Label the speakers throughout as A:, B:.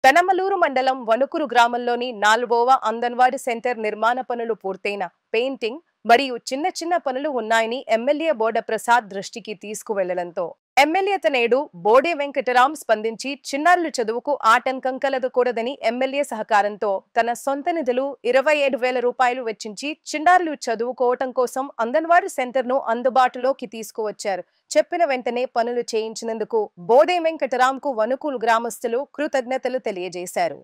A: పెనమలూరు మండలం వణుకురు గ్రామంలోని 4వ అంగన్వాడీ సెంటర్ నిర్మాణ పనులు పూర్తయిన పెయింటింగ్ మరియు చిన్న చిన్న పనులు ఉన్నాయని ఎమ్మెల్యే బోడ ప్రసాద్ దృష్టికి తీసుకువెళ్లడంతో ఎమ్మెల్యే తనేడు బోడే వెంకటరాం స్పందించి చిన్నారుల చదువుకు ఆటంకం కలగకూడదని ఎమ్మెల్యే సహకారంతో తన సొంత నిధులు 27,000 రూపాయలు వెచ్చించి చిన్నారులు చదువుకోవటం కోసం అంగన్వాడీ సెంటర్ను అందుబాటులోకి తీసుకువచ్చారు. చెప్పిన వెంటనే పనులు చేయించినందుకు బోడే వెంకటరాంకు వణుకులు గ్రామస్తులు కృతజ్ఞతలు తెలియజేశారు.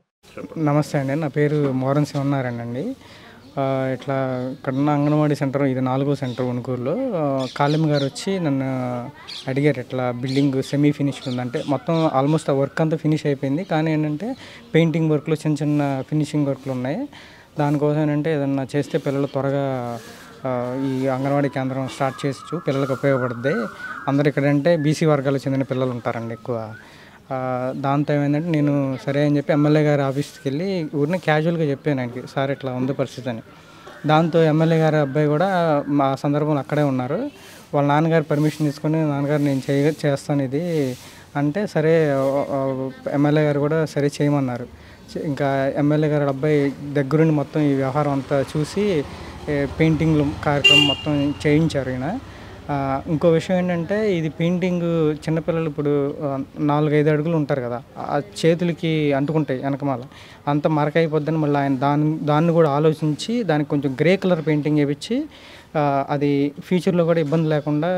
B: నమస్తే అండి, నా పేరు మోరన్ శివనారాయణ అండి. ఇట్లా ఇక్కడున్న అంగన్వాడీ సెంటర్ ఇది 4వ సెంటర్ వణుకూరులో. కాళిమ్మ గారు వచ్చి నన్ను అడిగారు, ఇట్లా బిల్డింగ్ సెమీ ఫినిష్ ఉందంటే మొత్తం ఆల్మోస్ట్ ఆ వర్క్ అంతా ఫినిష్ అయిపోయింది, కానీ ఏంటంటే పెయింటింగ్ వర్క్లు చిన్న చిన్న ఫినిషింగ్ వర్క్లు ఉన్నాయి. దానికోసం ఏంటంటే ఏదన్నా చేస్తే పిల్లలు త్వరగా ఈ అంగన్వాడీ కేంద్రం స్టార్ట్ చేయొచ్చు, పిల్లలకు ఉపయోగపడుద్ది. అందరు ఇక్కడంటే బీసీ వర్గాలకు చెందిన పిల్లలు ఉంటారండి ఎక్కువ. దాంతో ఏమైందంటే నేను సరే అని చెప్పి ఎమ్మెల్యే గారి ఆఫీస్కి వెళ్ళి ఊరిని క్యాజువల్గా చెప్పాను ఆయనకి, సార్ ఇట్లా ఉంది పరిస్థితి అని. దాంతో ఎమ్మెల్యే గారి అబ్బాయి కూడా మా సందర్భంలో అక్కడే ఉన్నారు. వాళ్ళ నాన్నగారు పర్మిషన్ తీసుకొని, నాన్నగారు నేను చేస్తాను ఇది అంటే, సరే ఎమ్మెల్యే గారు కూడా సరే చేయమన్నారు. ఇంకా ఎమ్మెల్యే గారి అబ్బాయి దగ్గరుండి మొత్తం ఈ వ్యవహారం అంతా చూసి పెయింటింగ్లు కార్యక్రమం మొత్తం చేయించారు ఈయన. ఇంకో విషయం ఏంటంటే, ఇది పెయింటింగ్ చిన్నపిల్లలు ఇప్పుడు 4-5 అడుగులు ఉంటారు కదా, ఆ చేతులకి అంటుకుంటాయి వెనకమాల, అంత మరకైపోద్దని మళ్ళీ ఆయన దాన్ని కూడా ఆలోచించి దానికి కొంచెం గ్రే కలర్ పెయింటింగ్ వేయించి అది ఫ్యూచర్లో కూడా ఇబ్బంది లేకుండా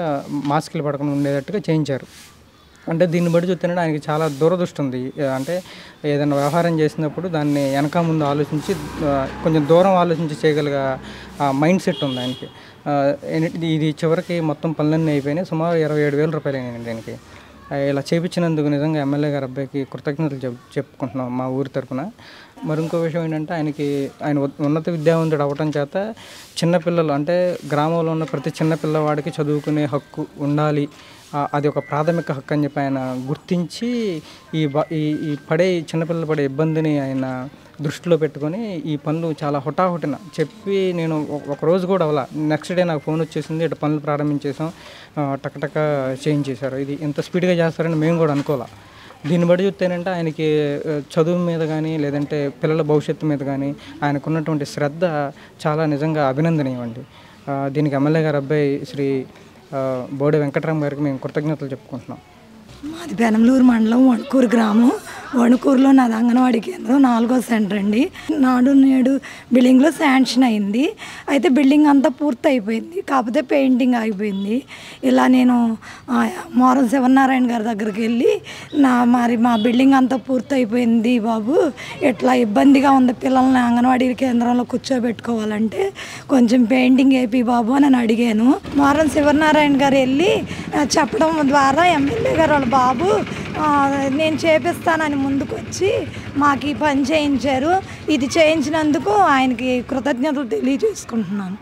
B: మాస్కులు పడకుండా ఉండేటట్టుగా చేయించారు. అంటే దీన్ని బట్టి చూస్తేనే ఆయనకి చాలా దూరదృష్టి ఉంది. అంటే ఏదైనా వ్యవహారం చేసినప్పుడు దాన్ని వెనక ముందు ఆలోచించి కొంచెం దూరం ఆలోచించి చేయగలిగే మైండ్ సెట్ ఉంది ఆయనకి. ఇది చివరికి మొత్తం పనులన్నీ అయిపోయినాయి. సుమారు 27,000 రూపాయలు అయినాయండి దీనికి. ఇలా చేయించినందుకు నిజంగా ఎమ్మెల్యే గారి అబ్బాయికి కృతజ్ఞతలు చెప్పుకుంటున్నాం మా ఊరి తరఫున. మరి ఇంకో విషయం ఏంటంటే, ఆయన ఉన్నత విద్యావంతుడు అవ్వటం చేత చిన్నపిల్లలు అంటే గ్రామంలో ఉన్న ప్రతి చిన్న పిల్లవాడికి చదువుకునే హక్కు ఉండాలి, అది ఒక ప్రాథమిక హక్కు అని చెప్పి ఆయన గుర్తించి ఈ చిన్నపిల్లలు పడే ఇబ్బందిని ఆయన దృష్టిలో పెట్టుకొని ఈ పనులు చాలా హుటాహుటిన చెప్పి, నేను ఒక రోజు కూడా అవ్వాల, నెక్స్ట్ డే నాకు ఫోన్ వచ్చేసింది, ఇటు పనులు ప్రారంభించేసాం, టకటక చేయించేశారు. ఇది ఇంత స్పీడ్గా చేస్తారని మేము కూడా అనుకోవాలి. దీన్ని బట్టి చూస్తేనంటే ఆయనకి చదువు మీద కానీ లేదంటే పిల్లల భవిష్యత్తు మీద కానీ ఆయనకున్నటువంటి శ్రద్ధ చాలా నిజంగా అభినందనీయం అండి. దీనికి ఎమ్మెల్యే గారి అబ్బాయి శ్రీ బోడే వెంకటరాం గారికి మేము కృతజ్ఞతలు చెప్పుకుంటున్నాం.
C: మాది పెనమలూరు మండలం వణుకూరు గ్రామం. వణుకూరులో నాది అంగన్వాడీ కేంద్రం 4వ సెంటర్ అండి. నాడు నేడు బిల్డింగ్లో శాంక్షన్ అయింది. అయితే బిల్డింగ్ అంతా పూర్తి అయిపోయింది, కాకపోతే పెయింటింగ్ ఆగిపోయింది. ఇలా నేను మోరం శివనారాయణ గారి దగ్గరికి వెళ్ళి, మరి మా బిల్డింగ్ అంతా పూర్తి అయిపోయింది బాబు, ఎట్లా ఇబ్బందిగా ఉంది పిల్లల్ని అంగన్వాడీ కేంద్రంలో కూర్చోబెట్టుకోవాలంటే కొంచెం పెయింటింగ్ వేపి బాబు అని అడిగాను. మోరం శివనారాయణ గారు వెళ్ళి చెప్పడం ద్వారా ఎమ్మెల్యే గారు వాళ్ళ బాబు నేను చేపిస్తానని ముందుకు వచ్చి మాకు ఈ పని చేయించారు. ఇది చేయించినందుకు ఆయనకి కృతజ్ఞతలు తెలియజేసుకుంటున్నాను.